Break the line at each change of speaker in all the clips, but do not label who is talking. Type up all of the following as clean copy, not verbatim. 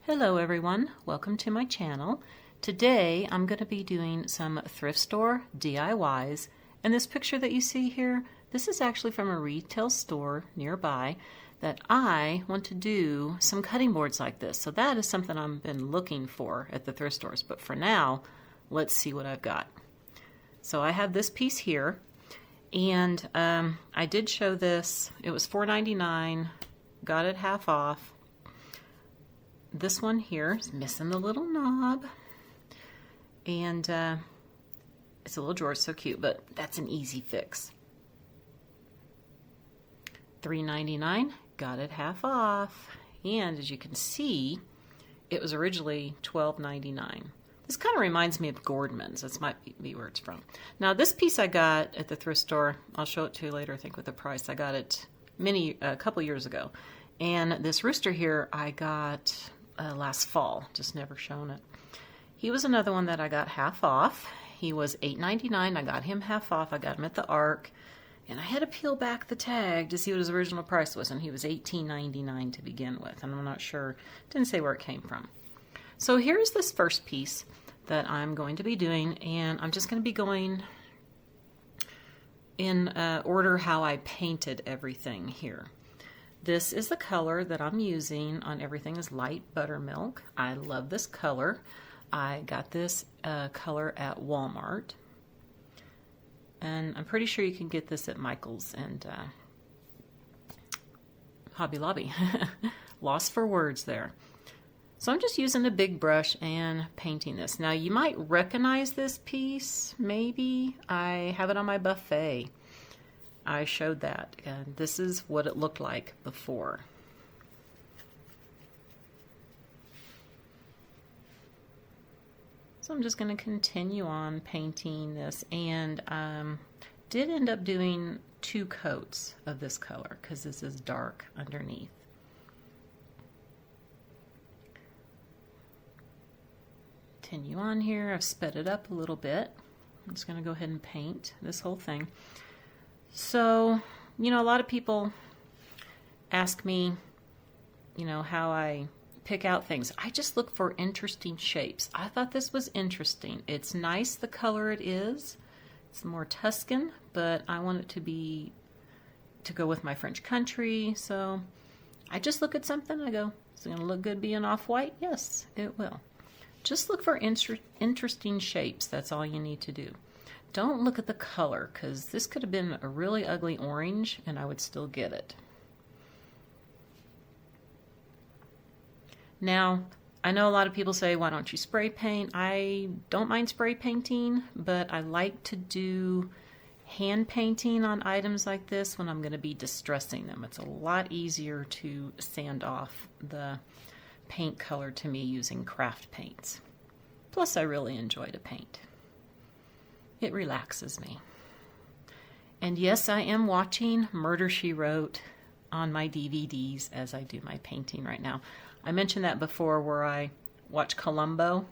Hello everyone, welcome to my channel. Today I'm going to be doing some thrift store DIYs, and this picture that you see here, this is actually from a retail store nearby that I want to do some cutting boards like this. So that is something I've been looking for at the thrift stores, but for now, let's see what I've got. So I have this piece here, and I did show this. It was $4.99, got it half off. This one here is missing the little knob, and it's a little drawer, so cute, but that's an easy fix. $3.99, got it half off, and as you can see, it was originally $12.99. This kind of reminds me of Gordman's. This might be where it's from. Now this piece I got at the thrift store, I'll show it to you later, I think, with the price. I got it a couple years ago, and this rooster here I got last fall, just never shown it. He was another one that I got half off. He was $8.99. I got him half off. I got him at the Ark, and I had to peel back the tag to see what his original price was, and he was $18.99 to begin with, and I'm not sure, didn't say where it came from. So here's this first piece that I'm going to be doing, and I'm just going to be going in order how I painted everything here. This is the color that I'm using on everything, is light buttermilk. I love this color. I got this color at Walmart. And I'm pretty sure you can get this at Michael's and Hobby Lobby. Lost for words there. So I'm just using a big brush and painting this. Now you might recognize this piece, maybe. I have it on my buffet. I showed that, and this is what it looked like before. So I'm just going to continue on painting this, and did end up doing 2 coats of this color because this is dark underneath. Continue on here. I've sped it up a little bit. I'm just going to go ahead and paint this whole thing. So, a lot of people ask me, how I pick out things. I just look for interesting shapes. I thought this was interesting. It's nice the color it is. It's more Tuscan, but I want it to go with my French country. So I just look at something. I go, is it going to look good being off-white? Yes, it will. Just look for interesting shapes. That's all you need to do. Don't look at the color, because this could have been a really ugly orange and I would still get it. Now, I know a lot of people say, why don't you spray paint? I don't mind spray painting, but I like to do hand painting on items like this when I'm going to be distressing them. It's a lot easier to sand off the paint color to me using craft paints. Plus, I really enjoy to paint. It relaxes me. And yes, I am watching Murder, She Wrote on my DVDs as I do my painting right now. I mentioned that before, where I watched Columbo,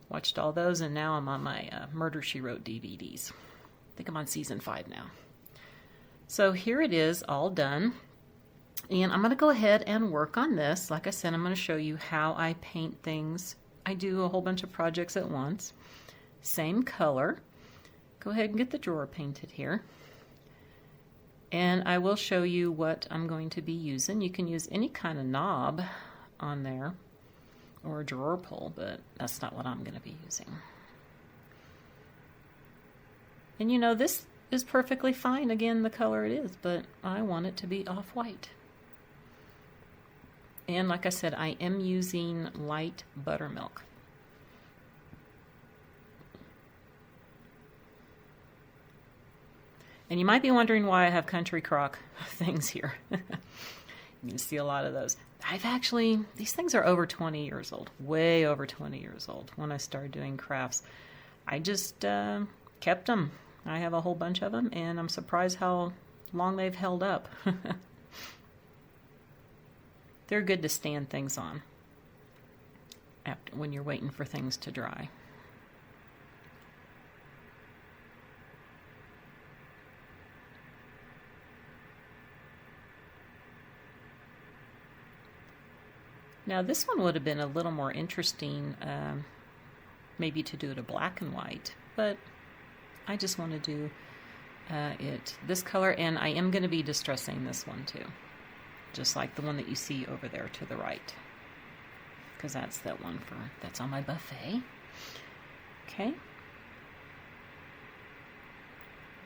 watched all those, and now I'm on my Murder, She Wrote DVDs. I think I'm on season 5 now. So here it is, all done. And I'm going to go ahead and work on this. Like I said, I'm going to show you how I paint things. I do a whole bunch of projects at once. Same color. Go ahead and get the drawer painted here. And I will show you what I'm going to be using. You can use any kind of knob on there or a drawer pull, but that's not what I'm going to be using. And this is perfectly fine, again, the color it is, but I want it to be off-white. And like I said, I am using light buttermilk. And you might be wondering why I have country crock things here. You can see a lot of those. These things are over 20 years old, way over 20 years old when I started doing crafts. I just kept them. I have a whole bunch of them, and I'm surprised how long they've held up. They're good to stand things on when you're waiting for things to dry. Now this one would have been a little more interesting, maybe to do it a black and white, but I just want to do it this color, and I am going to be distressing this one too, just like the one that you see over there to the right, because that's that one that's on my buffet. Okay.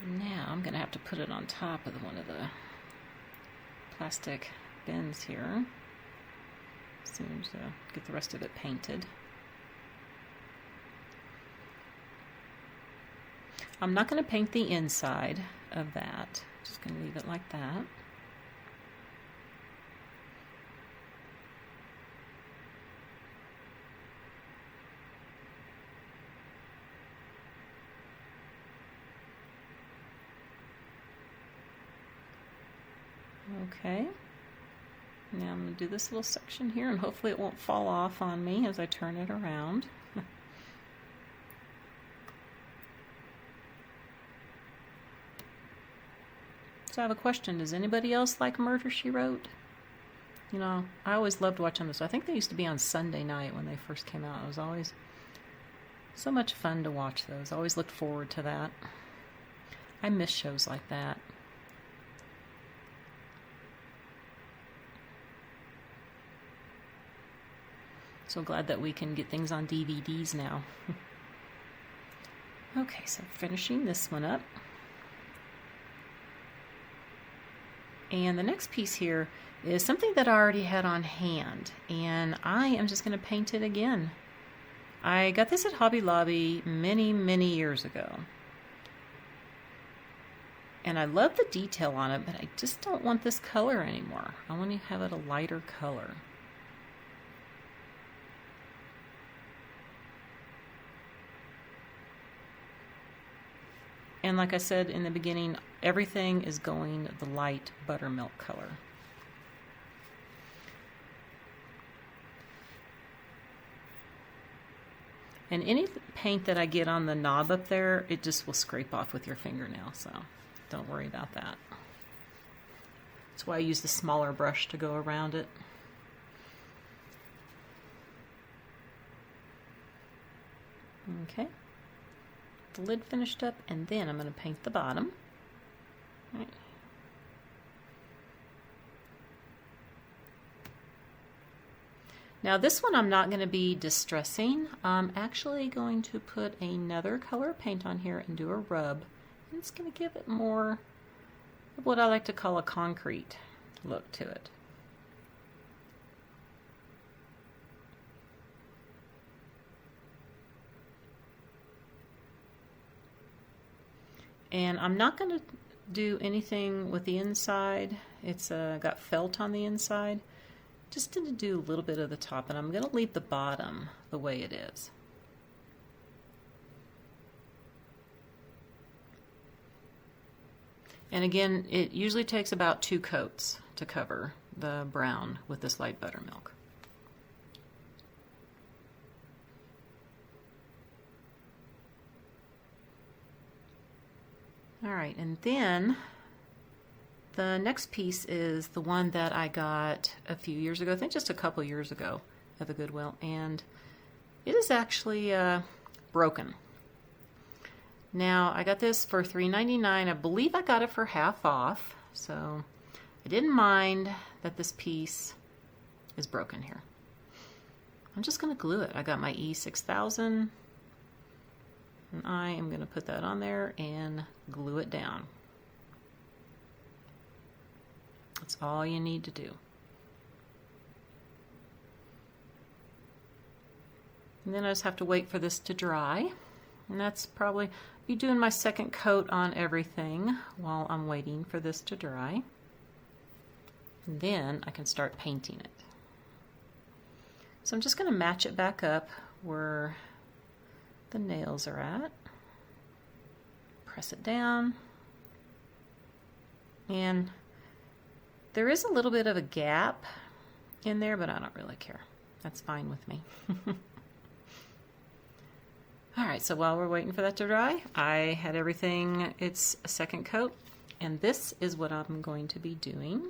Now I'm going to have to put it on top of one of the plastic bins here. Seems to get the rest of it painted. I'm not going to paint the inside of that. Just going to leave it like that. Okay. Now I'm going to do this little section here, and hopefully it won't fall off on me as I turn it around. So I have a question. Does anybody else like Murder, She Wrote? You know, I always loved watching this. I think they used to be on Sunday night when they first came out. It was always so much fun to watch those. I always looked forward to that. I miss shows like that. So glad that we can get things on DVDs now. Okay, so finishing this one up. And the next piece here is something that I already had on hand, and I am just going to paint it again. I got this at Hobby Lobby many, many years ago. And I love the detail on it, but I just don't want this color anymore. I want to have it a lighter color. And like I said in the beginning, everything is going the light buttermilk color. And any paint that I get on the knob up there, it just will scrape off with your fingernail, so don't worry about that. That's why I use the smaller brush to go around it. Okay. The lid finished up, and then I'm going to paint the bottom. Right. Now this one I'm not going to be distressing. I'm actually going to put another color paint on here and do a rub. And it's going to give it more of what I like to call a concrete look to it. And I'm not going to do anything with the inside. It's got felt on the inside. Just to do a little bit of the top, and I'm going to leave the bottom the way it is. And again, it usually takes about 2 coats to cover the brown with this light buttermilk. All right, and then the next piece is the one that I got a few years ago, I think just a couple years ago at the Goodwill, and it is actually broken. Now, I got this for $3.99. I believe I got it for half off, so I didn't mind that this piece is broken here. I'm just going to glue it. I got my E6000. And I am going to put that on there and glue it down. That's all you need to do. And then I just have to wait for this to dry. And that's probably be doing my second coat on everything while I'm waiting for this to dry. And then I can start painting it. So I'm just going to match it back up where the nails are at. Press it down. And there is a little bit of a gap in there, but I don't really care. That's fine with me. All right, so while we're waiting for that to dry, I had everything, it's a second coat, and this is what I'm going to be doing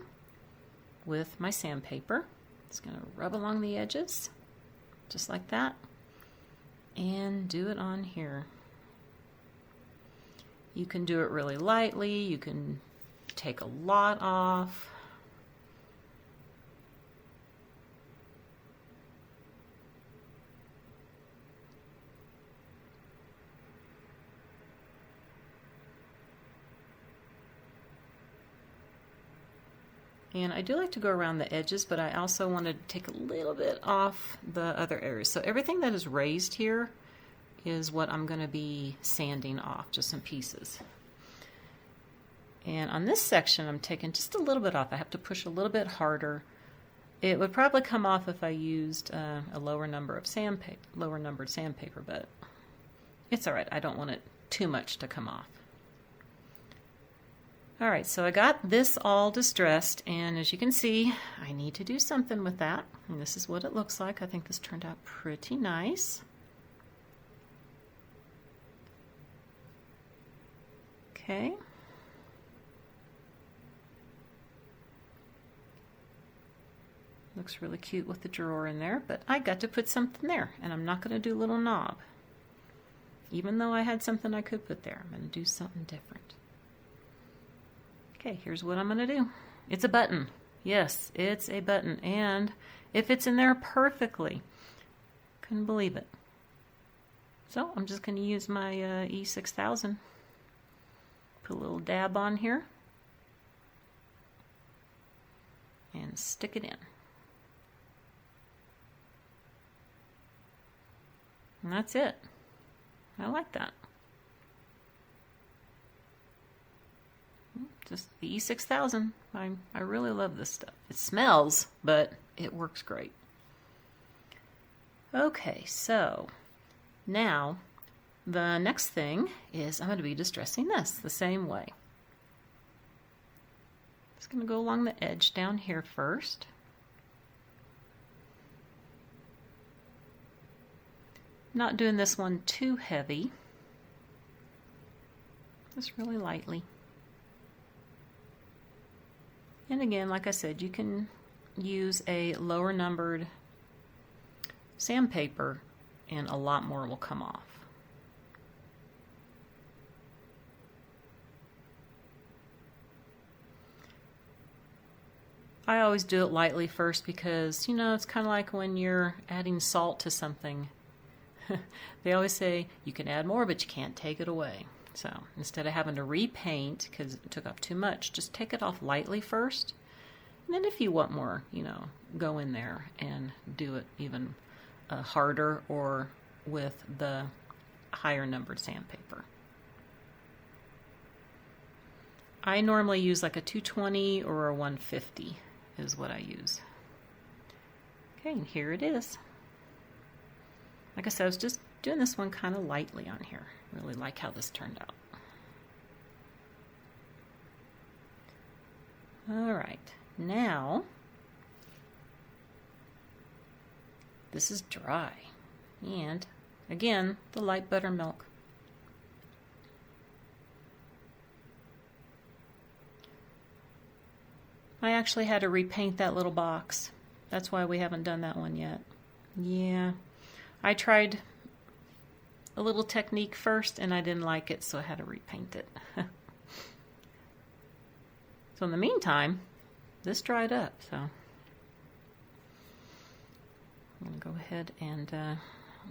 with my sandpaper. Just going to rub along the edges, just like that, and do it on here. You can do it really lightly, you can take a lot off. And I do like to go around the edges, but I also want to take a little bit off the other areas. So everything that is raised here is what I'm going to be sanding off, just some pieces. And on this section, I'm taking just a little bit off. I have to push a little bit harder. It would probably come off if I used a lower numbered sandpaper, but it's all right. I don't want it too much to come off. All right, so I got this all distressed, and as you can see, I need to do something with that. And this is what it looks like. I think this turned out pretty nice. Okay. Looks really cute with the drawer in there, but I got to put something there, and I'm not going to do a little knob. Even though I had something I could put there, I'm going to do something different. Okay, here's what I'm going to do. It's a button. Yes, it's a button, and it fits in there perfectly. Couldn't believe it. So I'm just going to use my E6000. Put a little dab on here and stick it in. And that's it. I like that. Just the E6000. I really love this stuff. It smells, but it works great. Okay, so now the next thing is I'm going to be distressing this the same way. Just going to go along the edge down here first. Not doing this one too heavy. Just really lightly. And again, like I said, you can use a lower numbered sandpaper and a lot more will come off. I always do it lightly first because, you know, it's kind of like when you're adding salt to something. They always say you can add more, but you can't take it away. So instead of having to repaint because it took up too much, just take it off lightly first. And then if you want more, you know, go in there and do it even harder or with the higher numbered sandpaper. I normally use like a 220 or a 150 is what I use. Okay, and here it is. Like I said, I was just doing this one kind of lightly on here. Really like how this turned out. All right, now this is dry. And again, the light buttermilk. I actually had to repaint that little box. That's why we haven't done that one yet. Yeah, I tried a little technique first and I didn't like it, so I had to repaint it. So in the meantime, this dried up, so I'm going to go ahead and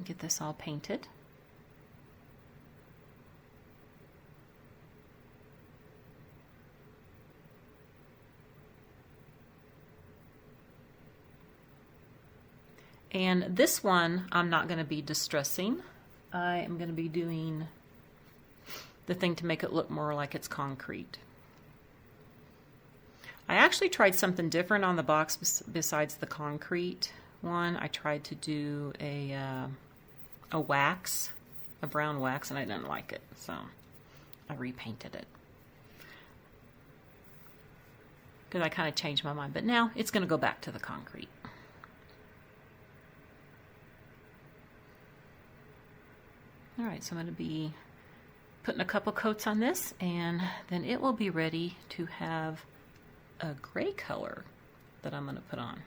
get this all painted. And this one I'm not going to be distressing. I am going to be doing the thing to make it look more like it's concrete. I actually tried something different on the box besides the concrete one. I tried to do a wax, a brown wax, and I didn't like it, so I repainted it. Because I kind of changed my mind, but now it's going to go back to the concrete. All right, so I'm going to be putting a couple coats on this, and then it will be ready to have a gray color that I'm going to put on.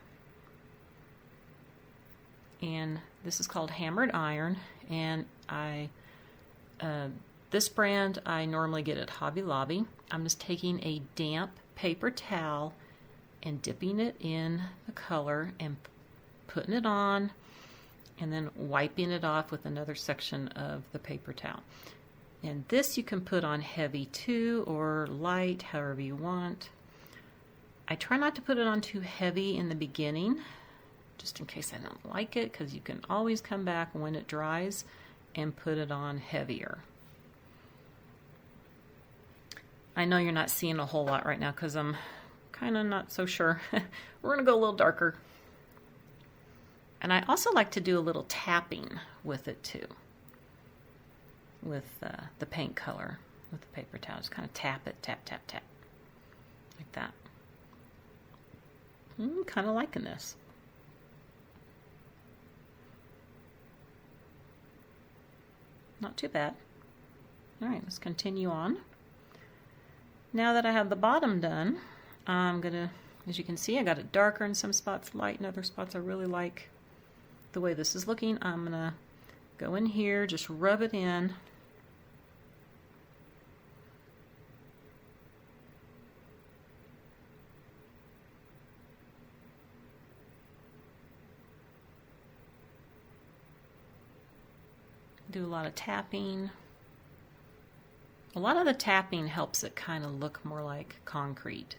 and this is called Hammered Iron, and this brand I normally get at Hobby Lobby. I'm just taking a damp paper towel and dipping it in the color and putting it on, and then wiping it off with another section of the paper towel. And this you can put on heavy too, or light, however you want. I try not to put it on too heavy in the beginning, just in case I don't like it, because you can always come back when it dries and put it on heavier. I know you're not seeing a whole lot right now because I'm kind of not so sure. We're going to go a little darker. And I also like to do a little tapping with it too, with the paint color, with the paper towel. Just kind of tap it, tap, tap, tap, like that. I'm kind of liking this. Not too bad. All right, let's continue on. Now that I have the bottom done, I'm gonna, as you can see, I got it darker in some spots, light in other spots. I really like the way this is looking. I'm gonna go in here, just rub it in. Do a lot of tapping. A lot of the tapping helps it kind of look more like concrete.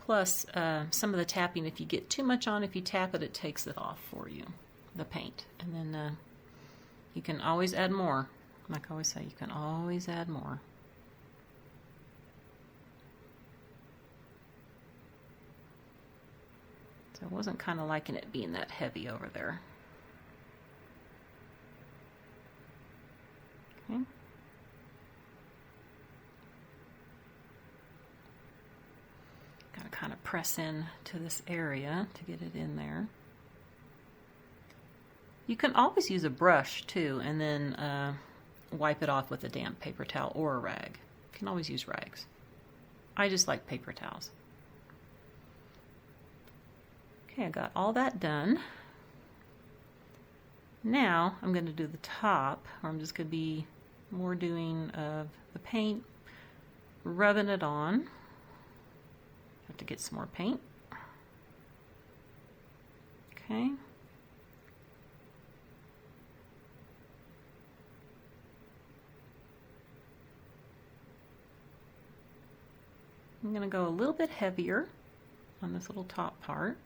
Plus, some of the tapping, if you get too much on, if you tap it, it takes it off for you, the paint. And then you can always add more. Like I always say, you can always add more. So I wasn't kind of liking it being that heavy over there. Okay. Got to kind of press in to this area to get it in there. You can always use a brush too, and then wipe it off with a damp paper towel or a rag. You can always use rags. I just like paper towels. Okay, I got all that done. Now I'm going to do the top, or I'm just going to be more doing of the paint, rubbing it on. Have to get some more paint. Okay. I'm going to go a little bit heavier on this little top part.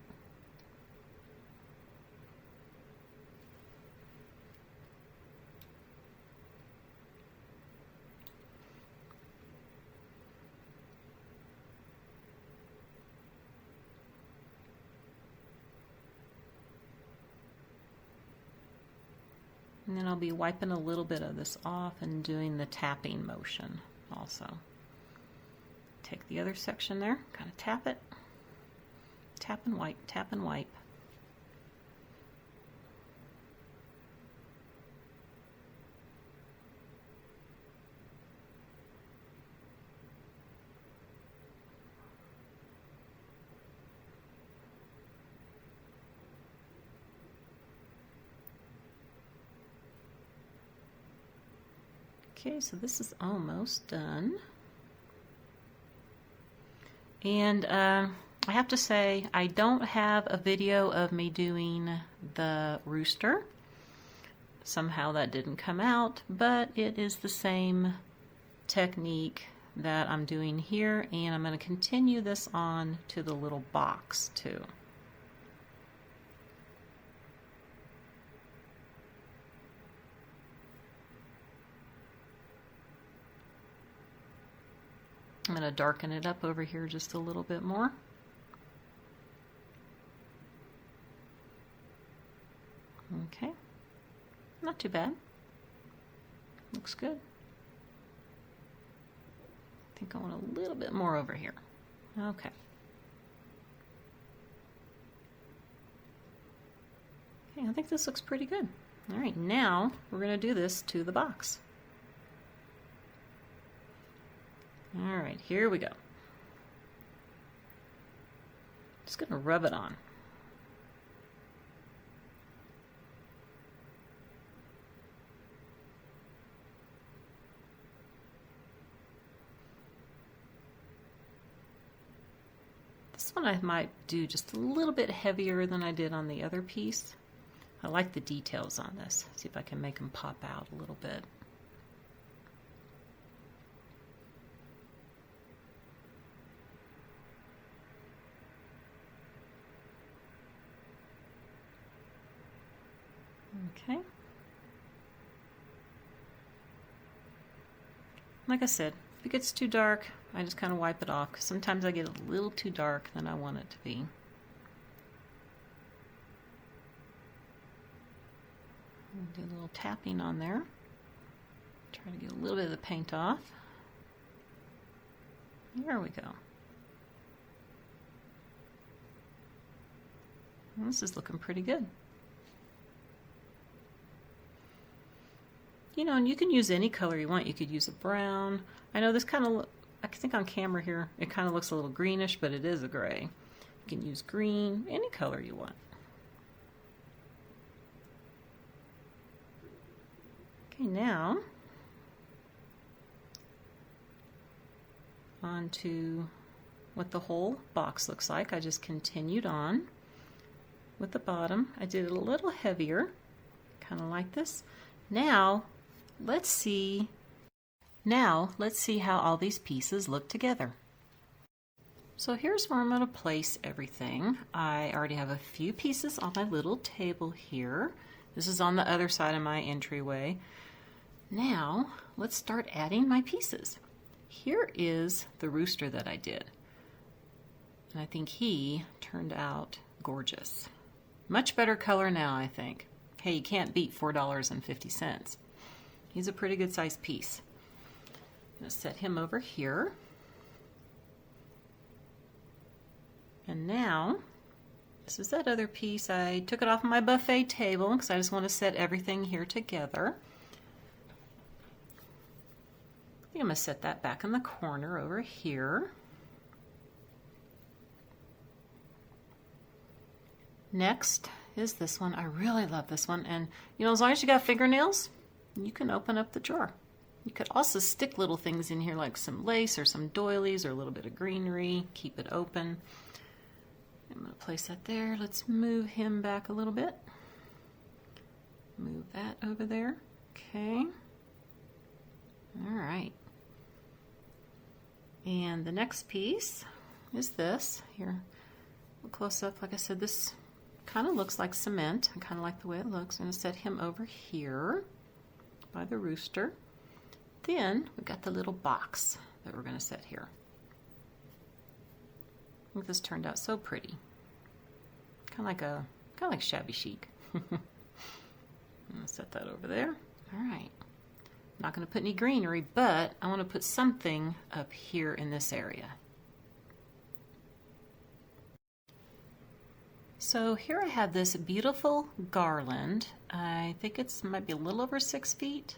And then I'll be wiping a little bit of this off and doing the tapping motion also. Take the other section there, kind of tap it, tap and wipe, tap and wipe. Okay, so this is almost done. And I have to say, I don't have a video of me doing the rooster. Somehow that didn't come out, but it is the same technique that I'm doing here, and I'm going to continue this on to the little box too. I'm going to darken it up over here just a little bit more. Okay, not too bad. Looks good. I think I want a little bit more over here. Okay. Okay, I think this looks pretty good. All right, now we're going to do this to the box. All right, here we go. Just gonna rub it on. This one I might do just a little bit heavier than I did on the other piece. I like the details on this. See if I can make them pop out a little bit. Okay. Like I said, if it gets too dark, I just kind of wipe it off, because sometimes I get a little too dark than I want it to be. Do a little tapping on there. Try to get a little bit of the paint off. There we go. Well, this is looking pretty good. You know, and you can use any color you want. You could use a brown. I know this kind of, I think on camera here, it kind of looks a little greenish, but it is a gray. You can use green, any color you want. Okay, now on to what the whole box looks like. I just continued on with the bottom. I did it a little heavier, kind of like this. Now let's see how all these pieces look together. So here's where I'm going to place everything. I already have a few pieces on my little table here. This is on the other side of my entryway. Now let's start adding my pieces. Here is the rooster that I did, and I think he turned out gorgeous. Much better color now, I think. Hey, you can't beat $4.50. He's a pretty good sized piece. I'm going to set him over here. And now, this is that other piece. I took it off my buffet table because I just want to set everything here together. I think I'm going to set that back in the corner over here. Next is this one. I really love this one, and you know, as long as you got fingernails, you can open up the drawer. You could also stick little things in here like some lace or some doilies or a little bit of greenery. Keep it open. I'm going to place that there. Let's move him back a little bit. Move that over there. Okay. All right. And the next piece is this. Here, close up. Like I said, this kind of looks like cement. I kind of like the way it looks. I'm going to set him over here by the rooster. Then we've got the little box that we're going to set here. I think this turned out so pretty. Kind of like shabby chic. I'm going to set that over there. All right. I'm not going to put any greenery, but I want to put something up here in this area. So here I have this beautiful garland. I think it might be a little over 6 feet.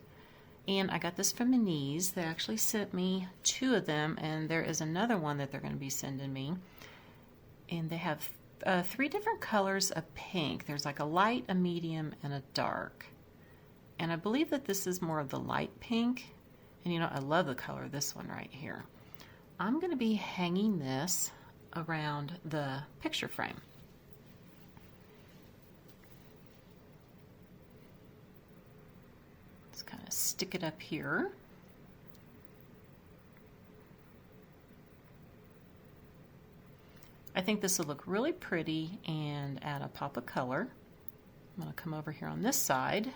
And I got this from Finalizing. They actually sent me 2 of them, and there is another one that they're going to be sending me. And they have 3 different colors of pink. There's like a light, a medium, and a dark. And I believe that this is more of the light pink. And you know, I love the color of this one right here. I'm going to be hanging this around the picture frame. Let's kind of stick it up here. I think this will look really pretty and add a pop of color. I'm going to come over here on this side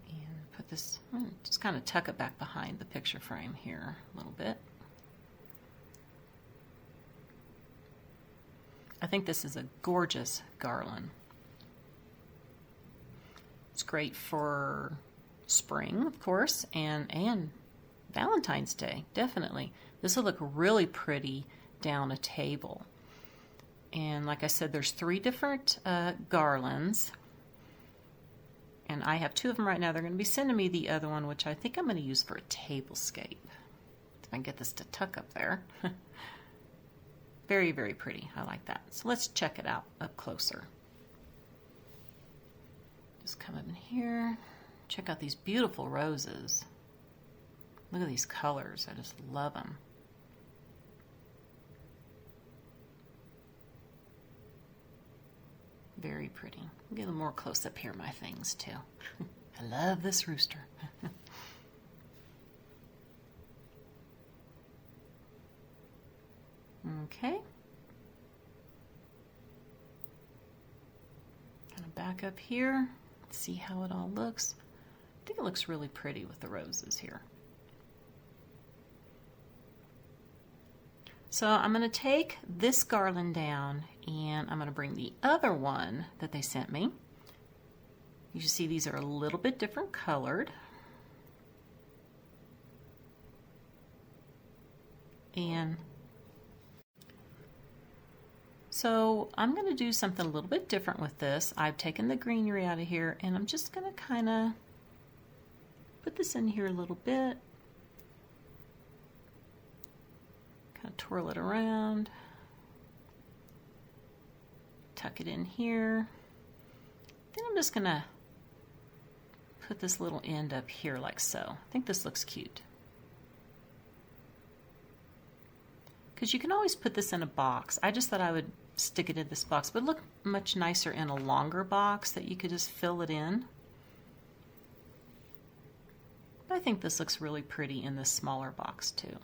and put this, just kind of tuck it back behind the picture frame here a little bit. I think this is a gorgeous garland. It's great for spring, of course, and Valentine's Day, definitely. This will look really pretty down a table. And like I said, there's 3 different garlands, and I have 2 of them right now. They're going to be sending me the other one, which I think I'm going to use for a tablescape. if I can get this to tuck up there. Very, very pretty. I like that. So let's check it out up closer. Just come up in here. Check out these beautiful roses. Look at these colors. I just love them. Very pretty. I'll get a little more close up here, my things too. I love this rooster. Okay. Kind of back up here. See how it all looks. I think it looks really pretty with the roses here. So I'm going to take this garland down and I'm going to bring the other one that they sent me. You should see these are a little bit different colored. And so I'm going to do something a little bit different with this. I've taken the greenery out of here and I'm just going to kind of put this in here a little bit. Kind of twirl it around. Tuck it in here. Then I'm just going to put this little end up here like so. I think this looks cute. Because you can always put this in a box. I just thought I would stick it in this box, but look much nicer in a longer box that you could just fill it in. But I think this looks really pretty in this smaller box too.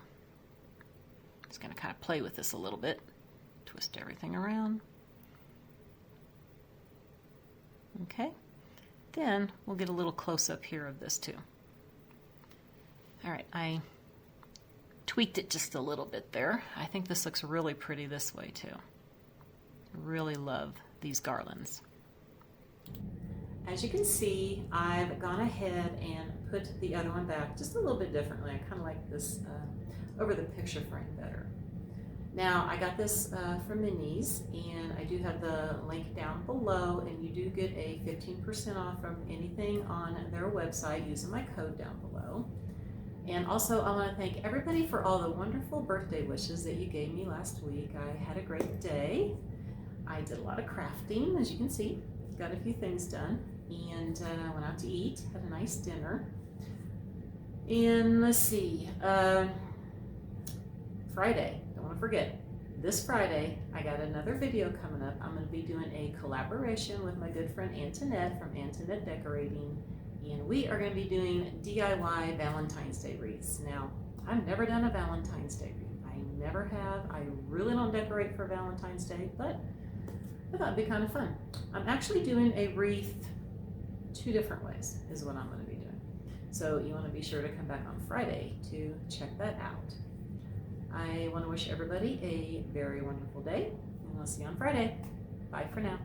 Just going to kind of play with this a little bit. Twist everything around. Okay. Then we'll get a little close up here of this too. All right, I tweaked it just a little bit there. I think this looks really pretty this way too. Really love these garlands. As you can see, I've gone ahead and put the other one back just a little bit differently. I kind of like this over the picture frame better. Now, I got this from Minis, and I do have the link down below, and you do get a 15% off from anything on their website using my code down below. And also, I want to thank everybody for all the wonderful birthday wishes that you gave me last week. I had a great day. I did a lot of crafting, as you can see. Got a few things done, and I went out to eat, had a nice dinner. And let's see, Friday, don't want to forget, this Friday, I got another video coming up. I'm going to be doing a collaboration with my good friend Antoinette from Antoinette Decorating, and we are going to be doing DIY Valentine's Day wreaths. Now, I've never done a Valentine's Day wreath. I never have. I really don't decorate for Valentine's Day, but I thought it'd be kind of fun. I'm actually doing a wreath 2 different ways is what I'm going to be doing. So you want to be sure to come back on Friday to check that out. I want to wish everybody a very wonderful day, and I'll see you on Friday. Bye for now.